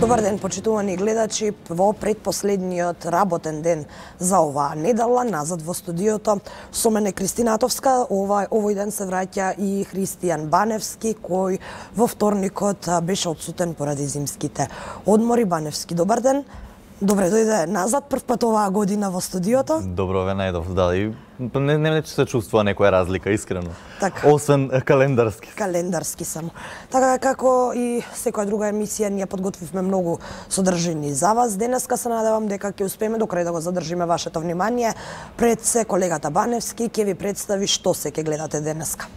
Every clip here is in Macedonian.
Добар ден, почитувани гледачи. Во предпоследниот работен ден за оваа недела, назад во студиото, со мене Кристина Атовска. Овој ден се враќа и Христијан Баневски, кој во вторникот беше отсутен поради зимските одмори. Баневски, добар ден. Добре дојде назад, прв пат оваа година во студиото. Добро ве најдов, да. И не се чувствува некоја разлика, искрено. Така. Освен календарски. Календарски само. Така како и секоја друга емисија, ние подготвивме многу содржини за вас. Денеска се надевам дека ќе успееме до крај да го задржиме вашето внимание. Пред се колегата Баневски ќе ви представи што се ќе гледате денеска.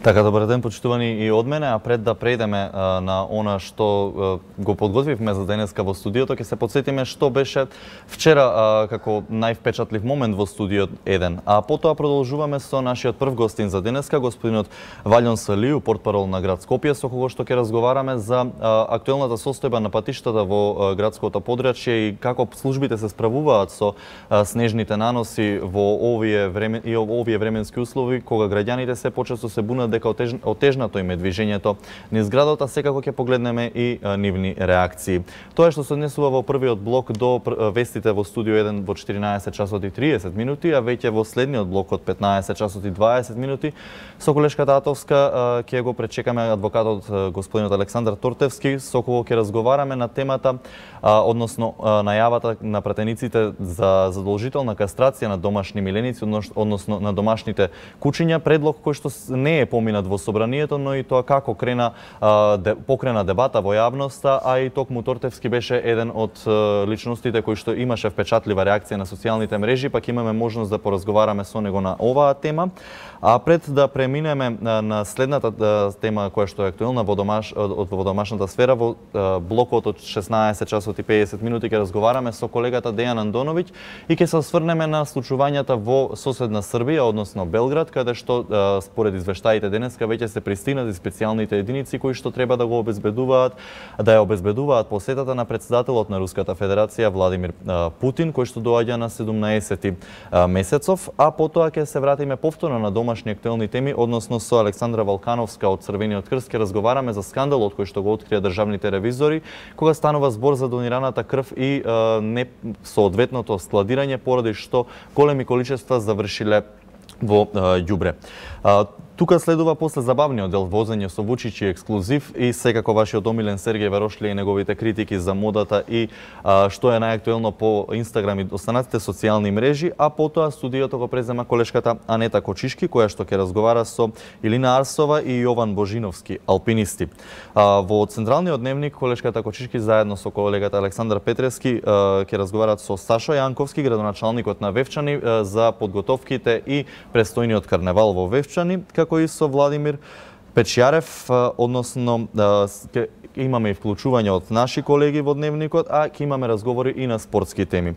Така, добар ден, почитувани и од мене, а пред да прејдеме на она што го подготвивме за денеска во студиото, ќе се потсетиме што беше вчера како највпечатлив момент во студио 1. А потоа продолжуваме со нашиот прв гостин за денеска, господинот Валјон Салију, портпарол на град Скопје, со кого што ќе разговараме за актуелната состојба на патиштата во градското подрачје и како службите се справуваат со снежните наноси во овие временски услови, кога граѓаните се почесто се бунат дека отежнато им е движењето низ градот, а секако ќе погледнеме и нивни реакции. Тоа што се однесува во првиот блок до вестите во студио 1 во 14 часот и 30 минути, а веќе во следниот блок од 15 часот и 20 минути со колешката Атовска ќе го пречекаме адвокатот господинот Александар Тортевски, со кого ќе разговараме на темата, односно најавата на пратениците за задолжителна кастрација на домашни миленици, односно на домашните кучиња, предлог кој што не е поминат во собранието, но и тоа како покрена дебата во јавноста, а и токму Тортевски беше еден од личностите кои што имаше впечатлива реакција на социјалните мрежи, пак имаме можност да поразговараме со него на оваа тема. А пред да преминеме на следната тема која што е актуелна во домашната сфера, во блокот од 16 часот и 50 минути ќе разговараме со колегата Дејан Андоновиќ и ќе се осврнеме на случувањата во соседна Србија, односно Белград, каде што според извештаите денеска веќе се пристигнати специјалните единици кои што треба да ја обезбедуваат посетата на претседателот на Руската Федерација Владимир Путин, кој што доаѓа на 17 месецов, а потоа ќе се вратиме повторно на домашни актуелни теми, односно со Александра Валкановска од Црвениот крст ќе разговараме за скандалот кој што го открија државните ревизори, кога станува збор за донираната крв и несоодветното складирање, поради што големи количества завршиле во ѓубре. Тука следува после забавниот дел возење со Вучич и ексклузив и секако вашиот омилен Сергеј Варошлија и неговите критики за модата и што е најактуелно по Инстаграм и останатите социјални мрежи, а потоа студиото го презема колешката Анета Кочишки, која што ќе разговара со Илина Арсова и Јован Божиновски, алпинисти. Во централниот дневник колешката Кочишки заедно со колегата Александар Петревски ќе разговарат со Сашо Јанковски, градоначалникот на Вевчани, за подготовките и престојниот карневал во Вевчани, како и со Владимир Печјарев, односно имаме и вклучување од наши колеги во дневникот, а ќе имаме разговори и на спортски теми.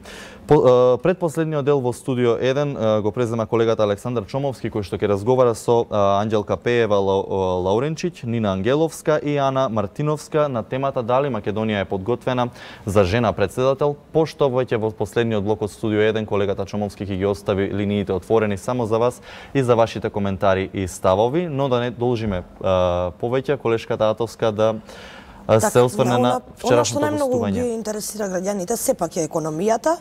Предпоследниот дел во студио 1 го презема колегата Александар Чомовски, кој што ќе разговара со Анđелка Пеева Лауренчиќ, Нина Ангеловска и Ана Мартиновска на темата дали Македонија е подготвена за жена председател, пошто веќе во последниот блок од студио 1 колегата Чомовски ќе ги остави линиите отворени само за вас и за вашите коментари и ставови, но да не должиме повеќе колешката Атовска да се осврне на вчерашното гостување. Она што најмногу ги интересира граѓаните сепак е економијата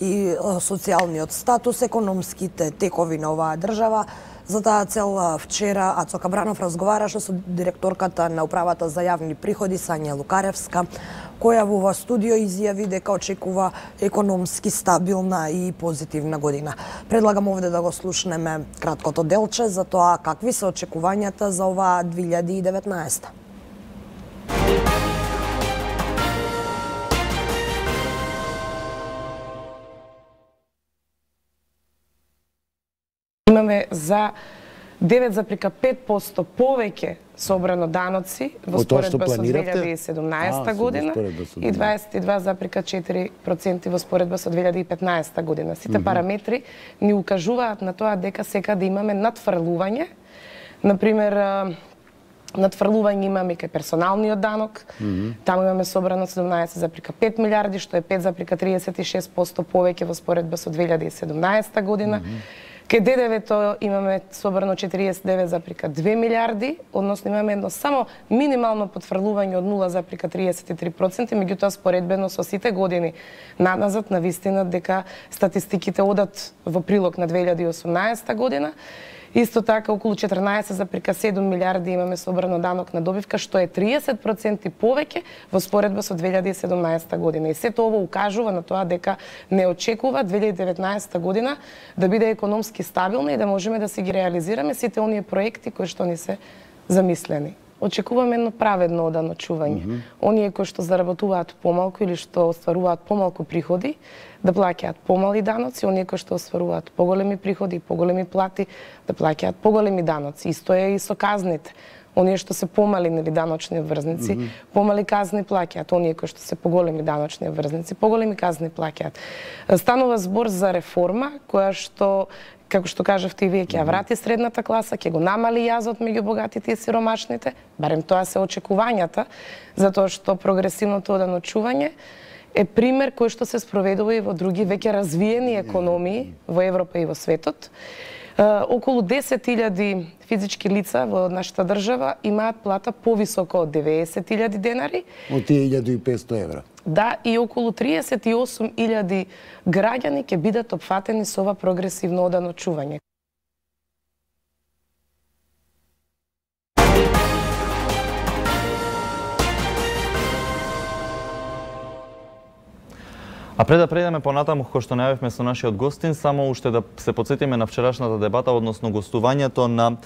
и социјалниот статус, економските текови на оваа држава. За таа цел вчера Ацо Кабранов разговараше со директорката на управата за јавни приходи Сања Лукаревска, која во ова студио изјави дека очекува економски стабилна и позитивна година. Предлагам овде да го слушнеме краткото делче за тоа какви се очекувањата за оваа 2019. Имаме за 9,5% повеќе собрано даноци во споредба со 2017 година и 22,4% во споредба со 2015 година. Сите параметри ни укажуваат на тоа дека секаде имаме надфрлување. Например, надфрлување имаме кај персоналниот данок, таму имаме собрано 17,5 милиарди, што е 5,36% повеќе во споредба со 2017 година. Кај ДДВ-то имаме собрано 49,2 милиарди, односно имаме едно само минимално потврлување од 0,33%, меѓутоа споредбено со сите години назад, навистина дека статистиките одат во прилог на 2018 година. Исто така, околу 14,7 милиарди имаме собрано данок на добивка, што е 30% повеќе во споредба со 2017 година. И сето ово укажува на тоа дека не очекува 2019 година да биде економски стабилна и да можеме да си ги реализираме сите оние проекти кои што ни се замислени. Очекуваме едно праведно оданочување. Оние кои што заработуваат помалку или што остваруваат помалку приходи, да плаќаат помали даноци, оние кои што остваруваат поголеми приходи и поголеми плати, да плаќаат поголеми даноци. Исто е и со казните. Оние што се помали даночни обврзници, помали казни плаќаат. Оние кои што се поголеми даночни обврзници, поголеми казни плаќаат. Станува збор за реформа која што, како што кажавте и вие, ќе ја врати средната класа, ќе го намали јазот меѓу богатите и сиромашните, барем тоа се очекувањата, затоа што прогресивното оданочување е пример кој што се спроведува и во други веќе развиени економии во Европа и во светот. Околу 10.000 физички лица во нашата држава имаат плата повисока од 90.000 денари. Од тие 1.500 евра. Да, и околу 38.000 граѓани ќе бидат опфатени со ова прогресивно оданочување. А пред да преидеме понатаму, кој што најавивме со нашиот гостин, само уште да се потсетиме на вчерашната дебата, односно гостувањето на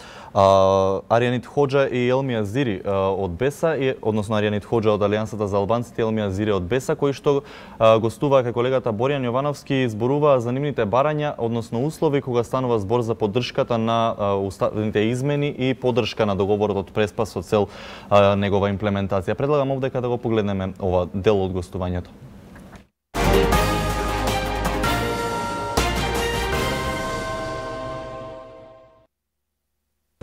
Аријанит Хоџа и Елмија Зири од БЕСА, односно Аријанит Хоџа од Алијансата за албанците и Елмија Зири од БЕСА, кои што гостуваа кај колегата Боријан Јовановски, зборуваа за нивните барања, односно услови кога станува збор за поддршката на уставните измени и поддршка на договорот од Преспа со цел негова имплементација. Предлагам овдека да го погледнеме ова дел од гостувањето.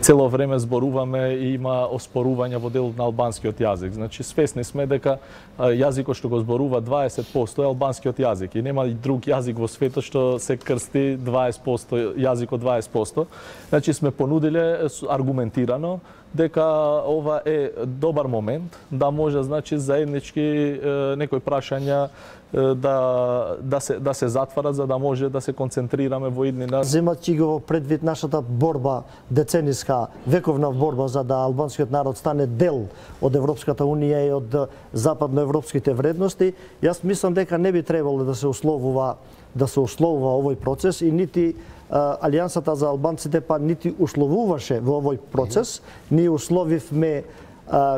Цело време зборуваме и има оспорувања во делот на албанскиот јазик. Значи, свесни сме дека јазикот што го зборува 20% е албанскиот јазик и нема и друг јазик во светот што се крсти 20%, јазикот 20%. Значи, сме понудиле аргументирано дека ова е добар момент да може, значи, заеднички некои прашања да се затварат за да може да се концентрираме во иднина. Земајќи го предвид нашата борба, децениска, вековна борба за да албанскиот народ стане дел од Европската унија и од западноевропските вредности, јас мислам дека не би требало да се условува овој процес и нити Алијансата за албанците па нити условуваше во овој процес. Ние условивме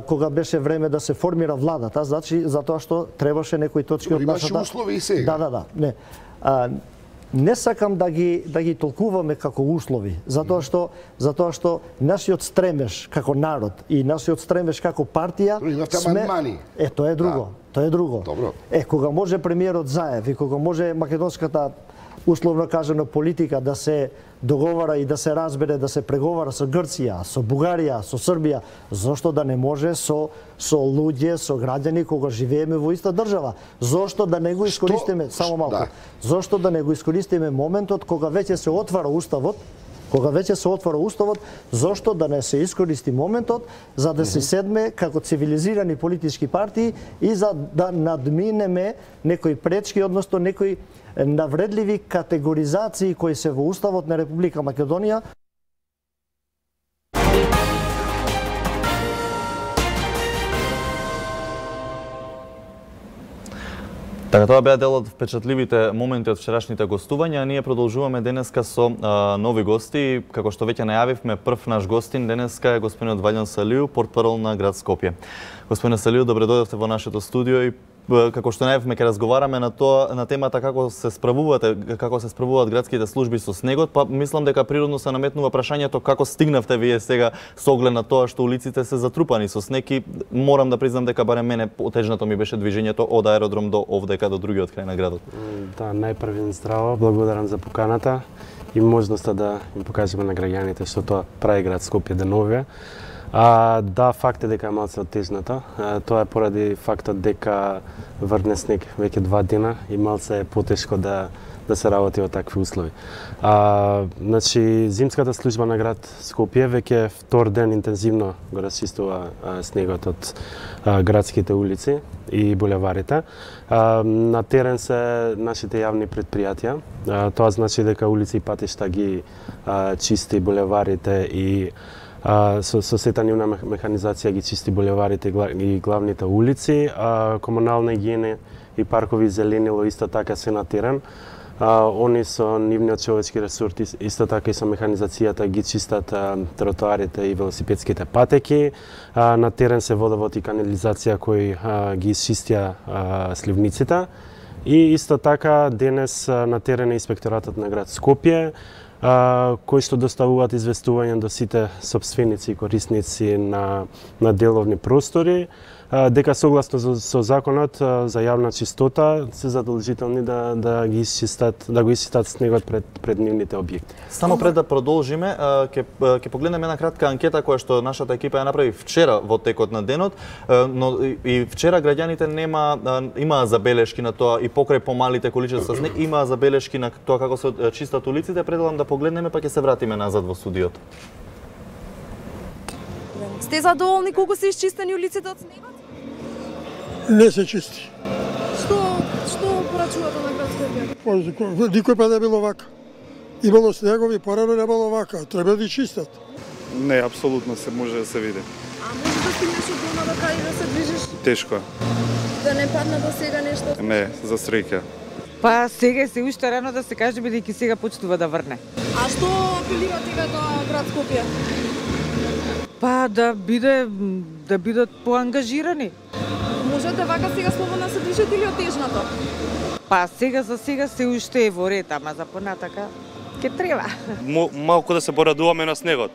кога беше време да се формира владата, значи затоа што требаше некои точки од нашата... Имаше услови и сега. Да. Не сакам да ги толкуваме како услови, затоа што нашиот стремеж како народ и нашиот стремеж како партија сме... Тоа е друго. Тоа е друго. Добро. Кога може премиерот Заев и кога може македонската условно кажано политика да се договара и да се разбере, да се преговара со Грција, со Бугарија, со Србија, зошто да не може со луѓе, со граѓани кога живееме во иста држава? Зошто да не го искористиме само малку? Да. Зошто да не го искористиме моментот кога веќе се отвара уставот? Зошто да не се искористи моментот за да се седме како цивилизирани политички партии и за да надминеме некои пречки, односно некои навредливи категоризации кои се во Уставот на Република Македонија. Така, тоа беа дел од впечатливите моменти од вчерашните гостувања. Ние продолжуваме денеска со нови гости. Како што веќе најавивме, прв наш гостин денеска е господинот Валјан Салију, портпарол на град Скопје. Господине Салију, добре дојдовте во нашето студио и како што најавивме ќе разговараме на темата како се справуваат градските служби со снегот, па мислам дека природно се наметнува прашањето како стигнавте вие сега со оглед на тоа што улиците се затрупани со снег и морам да признам дека барем мене отежнато ми беше движењето од аеродром до овдека до другиот крај на градот. Да, најпрви здраво, благодарам за поканата и можноста да им покажеме на граѓаните што тоа прави град Скопје деновија. Да, факт е дека е малце оттежната. Тоа е поради фактот дека врне снег веќе 2 дена и малце е потешко да да се работи во такви услови. Значи, зимската служба на град Скопје веќе втор ден интензивно го расчистува снегот од градските улици и булеварите. На терен се нашите јавни предпријатија. Тоа значи дека улици и патишта ги чисти булеварите и со сета нивна механизација ги чисти булеварите и главните улици. Комунална игиена и паркови зеленило исто така се на терен. Они со нивниот човечки ресурс, исто така и со механизацијата ги чистат тротоарите и велосипедските патеки. На терен се водовод и канализација кои ги чистија сливниците. И исто така денес на терен е инспекторатот на град Скопје, кои што доставуваат известување до сите сопственици и корисници на деловни простори, дека согласно со законот за јавна чистота се задолжителни да го исчистат снегот пред нивните објекти. Само пред да продолжиме, ќе погледнеме една кратка анкета која што нашата екипа ја направи вчера во текот на денот, но и вчера граѓаните имаа забелешки на тоа и покрај помалите количества снег, имаа забелешки на тоа како се чистат улиците. Предлагам да погледнеме па ќе се вратиме назад во студиото. Сте задоволни колку се исчистени улиците од снегот? Не се чисти. Што порачувате на град Скопје? Никој па не било вака. Имало снегови, порано не било вака. Треба да чистат. Не, апсолутно се може да се види. А може да стигнеш од дома до кај да се движиш? Тешко. Да не падна до сега нешто? Не, за среќа. Па сега се уште рано да се каже, бидејќи сега почнува да врне. А што апелирате како град Скопје? Па да бидат поангажирани. Можете вака сега слободно се движите или отежнато? Па сега за сега се уште е во ред, ама за понатака ќе треба. Малку да се порадуваме на снегот.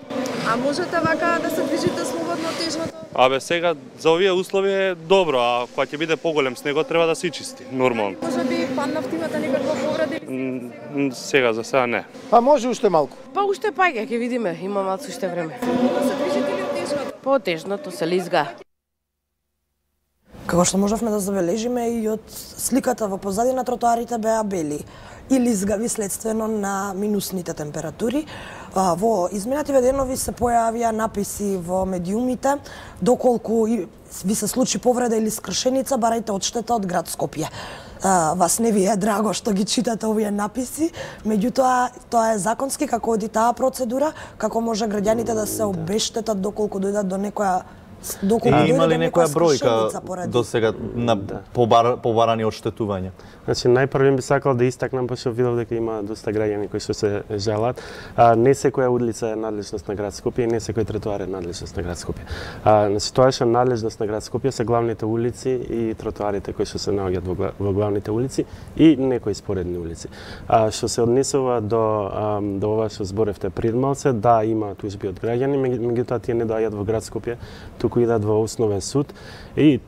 А можете вака да се движите слободно отежнато? Абе сега за овие услови е добро, а кога ќе биде поголем снегот треба да се чисти, нормално. Може би паднавте, имате некаква повреда или сега за сега не. А може уште малку. Па уште паѓа, ќе видиме, има малку уште време. Слободно се движите или отежнато? Поотежнато се лизга. Како што можевме да забележиме и од сликата во позадина, тротоарите беа бели и лизгави следствено на минусните температури. Во изминативе денови се појавија написи во медиумите доколку ви се случи повреда или скршеница, барајте одштета од град Скопје. Вас не ви е драго што ги читате овие написи, меѓутоа тоа е законски како оди таа процедура, како може граѓаните да се обештетат доколку дојдат до некоја има ли некоја бројка до сега на побарани одштетувања? Значи, најпрво би сакал да истакнам, пошто видов дека има доста граѓани кои што се жалат. Не секоја улица е надлежност на град Скопје и не секој тротоар е надлежност на град Скопје. Значи, тоа што е надлежност на град Скопје се главните улици и тротоарите кои што се наоѓаат во главните улици и некои споредни улици. Што се однесува до ова што зборевте пред малце, да, има тужби од граѓани, меѓутоа тие не доаѓаат во град Скопје, туку идат во основен суд и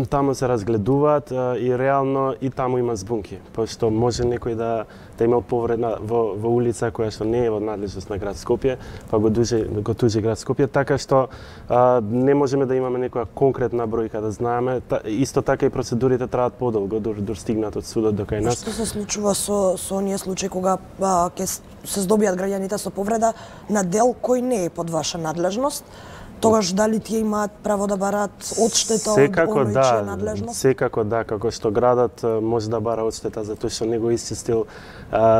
таму се разгледуваат и реално и таму има збунки, пошто може некој да има повреда во улица која што не е во надлежност на град Скопје, па го тужи град Скопје, така што не можеме да имаме некоја конкретна бројка да знаеме. Исто така и процедурите траат подолго дур стигнат од судот до кај нас. Што се случува со оние случаи кога ќе се здобијат граѓаните со повреда на дел кој не е под ваша надлежност? Тогаш дали тие имаат право да бараат одштета од оној чија надлежност? Секако да, како што градот може да бара одштета затоа што не го исчистил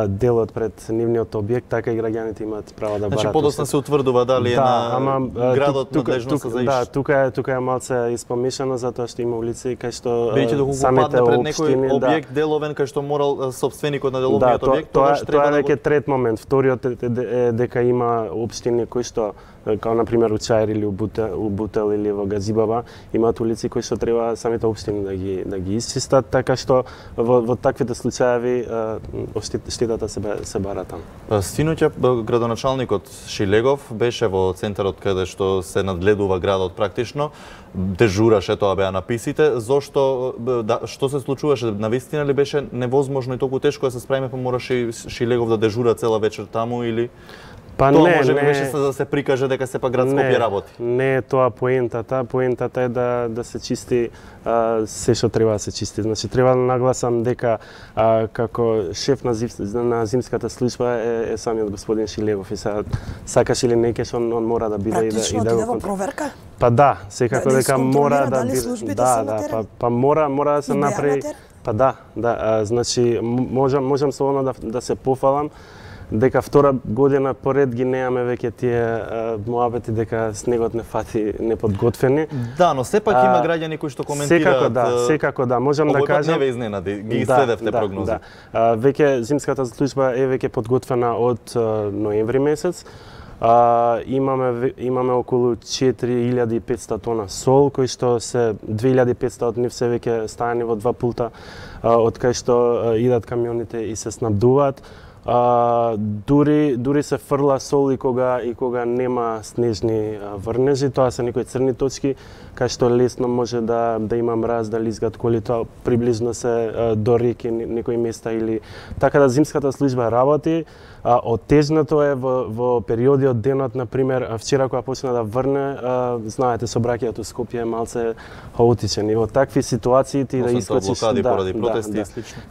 делот пред нивниот објект, така и граѓаните имаат право да бараат. Значи подоцна се утврдува дали е на градот надлежност за Да, тука е малце испомешано затоа што има улици кај што самите општини падне пред некој објект деловен кај што морал собственикот на деловниот објект, тогаш треба тоа е веќе трет момент. Вториот е дека има општини кои што као на пример у Чаир или у Бутел или во Газибаба имаат улици кои што треба самите општини да ги исчистат, така што во таквите случаи штетата се бара таму. Синоќа градоначалникот Шилегов беше во центарот каде што се надгледува градот практично, дежураше, тоа беа написите. Зошто што се случуваше? Навистина ли беше невозможно и толку тешко да се справиме, па мораше Шилегов да дежура цела вечер таму или Па тоа може би беше да се прикаже дека сепак град Скопје работи. Не е тоа поентата. Поентата е да се чисти се што треба да се чисти. Значи треба да нагласам дека како шеф на зимската служба е самиот господин Шилегов и сакаш или не кеш он мора да биде и да го проверка. Па да, секако дека мора да биде. Па мора да се направи. Па да, значи можам слободно да се пофалам дека втора година поред ги неаме веќе тие муабети дека снегот не фати неподготвени. Да, но сепак има граѓани кои што коментираат. Секако да, можам да кажам. Не ве изненади, ги следевте прогнози. Веќе зимската служба е веќе подготвена од ноември месец. Имаме околу 4500 тона сол, кои што се 2500 од нив се веќе стајани во 2 пулта, од кај што идат камионите и се снабдуваат. Дури се фрла сол и кога нема снежни врнежи, тоа се некои црни точки кај што лесно може да има мраз, да лизгат колите, приближно се до реки некои места или така да зимската служба работи. Отежнато е во периоди од денот, например, вчера кога почна да врне, знаете, сообраќајот у Скопје е малце хаотичен и во такви ситуации ти да искочиш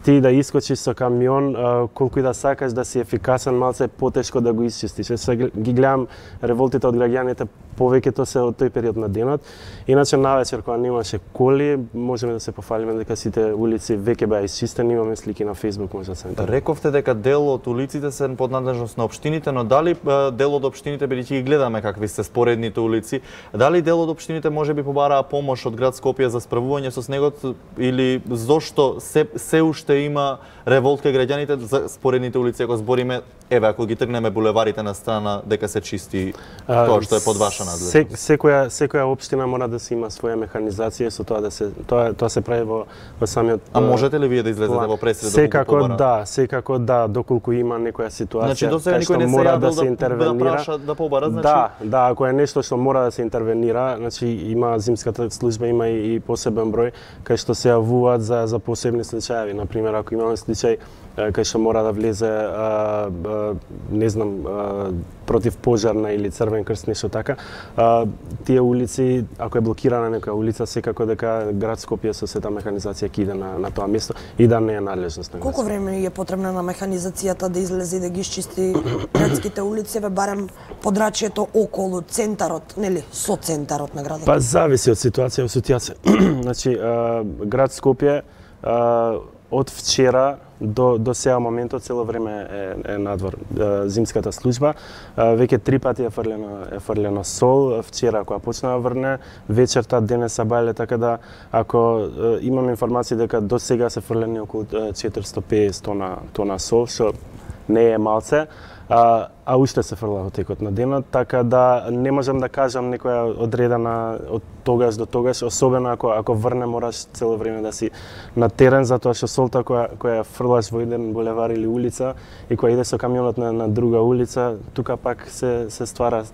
ти да искочиш со камион, колку и да сакаш да си ефикасен, малце потешко да го исчистиш. Се ги гледам револтите од граѓаните повеќето се од тој период на денот. Иначе навечер кога немаше коли, можеме да се пофалиме дека сите улици веќе беа исчистени, имаме слики на Facebook, може да се види. Рековте дека дел од улиците се под надлежност на општините, но дали дел од општините, бидејќи ги гледаме какви се споредните улици, дали дел од општините можеби побараа помош од град Скопје за справување со снегот или зошто се уште има револт кај граѓаните за споредните улици, ако збориме, еве ако ги тргнеме булеварите на страна дека се чисти тоа што е под ваша надлежност? Секоја општина мора да се има своја механизација со тоа се прави во самиот. А можете ли вие да излезете во пресред Секако да, доколку има некоја ситуација. Значи досега никој не се јавил да праша да побара, значи. Да, ако е нешто што мора да се интервенира, значи има зимската служба, има и посебен број кај што се јавуваат за посебни случаи. Например, ако имаме случај кај што мора да влезе не знам противпожарна или црвен крст, нешто така, тие улици, ако е блокирана некоја улица, секако дека град Скопје со сета механизација ќе иде на тоа место и да не е надлежност на град. Колку време е потребно на механизацијата да излезе и да ги изчисти градските улици, барем подрачјето околу центарот, нели, со центарот на градот? Па зависи од ситуација во ситуација. Значи, град Скопје од вчера до сега моментот цело време е надвор зимската служба. Веќе 3 пати е фрлено сол, вчера кога почна да врне, вечерта, денес сабајле, така да ако имам информација дека до сега се фрлени околу 450 тона сол, што не е малце, а уште се фрла во текот на денот, така да не можам да кажам некоја одредена од тогаш до тогаш, особено ако врне мораш цело време да си на терен, затоа што солта која фрлаш во еден булевар или улица и која иде со камионот на друга улица, тука пак се ствара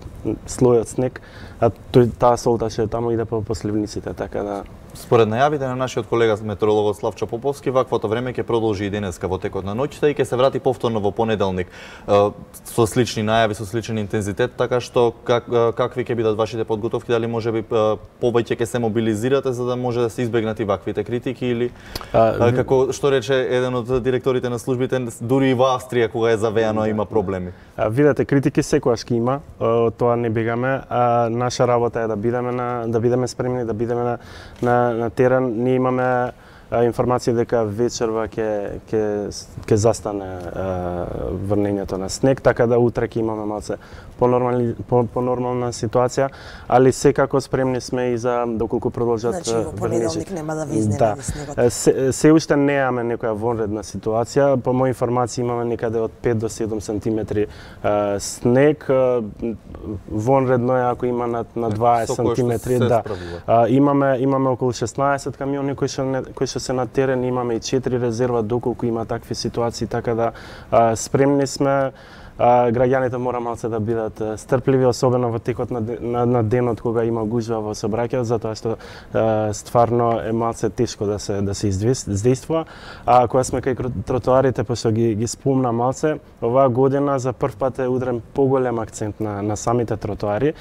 слојот снег, а таа солта што таму иде по сливниците, така да. Според најавите на нашиот колега метеорологот Славчо Поповски, ваквото време ќе продолжи и денеска во текот на ноќта и ќе се врати повторно во понеделник со слични најави, со сличен интензитет, така што какви ќе бидат вашите подготовки, дали можеби повеќе ќе се мобилизирате за да може да се избегнат и ваквите критики или како што рече еден од директорите на службите, дури и во Австрија кога е завеано има проблеми. Видете, критики секогаш ќе има, тоа не бегаме, наша работа е да бидеме спремни, да бидеме на терен. Ние имаме информација дека вечерва ќе застане врнењето на снег, така да утре ќе имаме малце понормална ситуација, али секако спремни сме и за доколку продолжат врнежи. Значи во понеделник нема да ви изненади снегот. Се уште немаме некоја вонредна ситуација, по моја информација имаме некаде од 5 до 7 сантиметри снег. Вонредно е ако има на 20 сантиметри, да. Имаме околу 16 камиони кои што се на терен, имаме и 4 резерва доколку има такви ситуации, така да спремни сме. граѓаните мора малце да бидат стрпливи, особено во текот на денот кога има гужва во сообраќајот, затоа што стварно е малце тешко да се издействува. А кога сме кај тротоарите, пошто ги спомна малце, оваа година за прв пат е удрен поголем акцент на самите тротоари,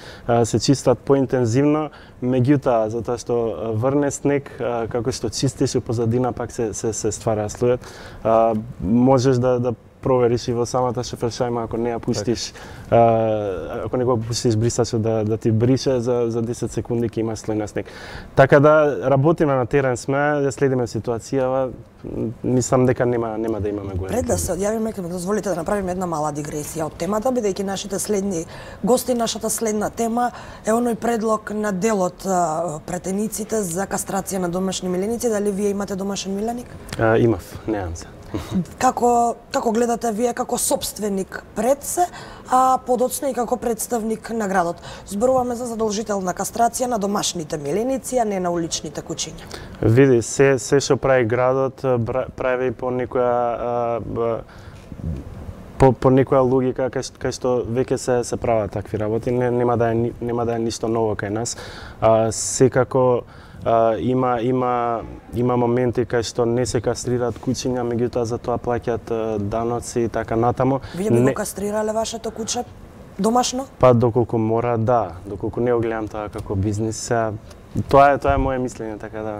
се чистат поинтензивно, меѓутоа затоа што врне снег, како што чистиш у позадина пак се ствара слојот, можеш да провериш и во самата шофершајма, ако не ја пуштиш, ако не го пуштиш брисачот да ти брише за 10 секунди ќе имаш слој на снег. Така да работиме на терен сме, да следиме ситуацијава, мислам дека нема да имаме голем. Пред да се одјавиме, ќе ми дозволите да направиме една мала дигресија од темата, бидејќи нашите следни гости, нашата следна тема е оној предлог на делот претениците за кастрација на домашни миленици. Дали вие имате домашен миленик? Имав, неам се. Како гледате вие како собственик пред се, а подоцна и како представник на градот? Зборуваме за задолжителна кастрација на домашните миленици, а не на уличните кучиња. Види, се што прави градот, прави по некоја по некоја логика кај што веќе се прават такви работи, нема да е ништо ново кај нас. Секако има моменти кај што не се кастрираат кучиња, меѓутоа за тоа плаќаат даноци и така натаму. Вие би го кастрирале вашето куче домашно? Па доколку мора, да. Доколку не го гледам тоа како бизнис, тоа е моје мислење, така да.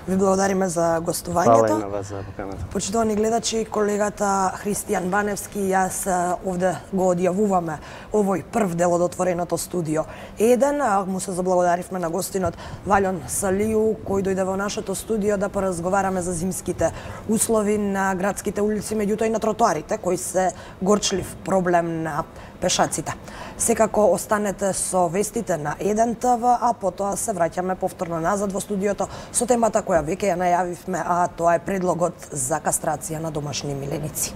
Ви благодариме за гостувањето. Фала и на вас за поканата. Почитувани гледачи, колегата Христијан Баневски и јас овде го одјавуваме овој прв дел од отвореното студио 1. Му се заблагодаривме на гостинот Валјон Салију, кој дојде во нашето студио да поразговараме за зимските услови на градските улици, меѓутоа и на тротоарите, кои се горчлив проблем на пешаците. Секако останете со вестите на 1 ТВ, а потоа се враќаме повторно назад во студиото со темата која веќе ја најавивме, а тоа е предлогот за кастрација на домашни миленици.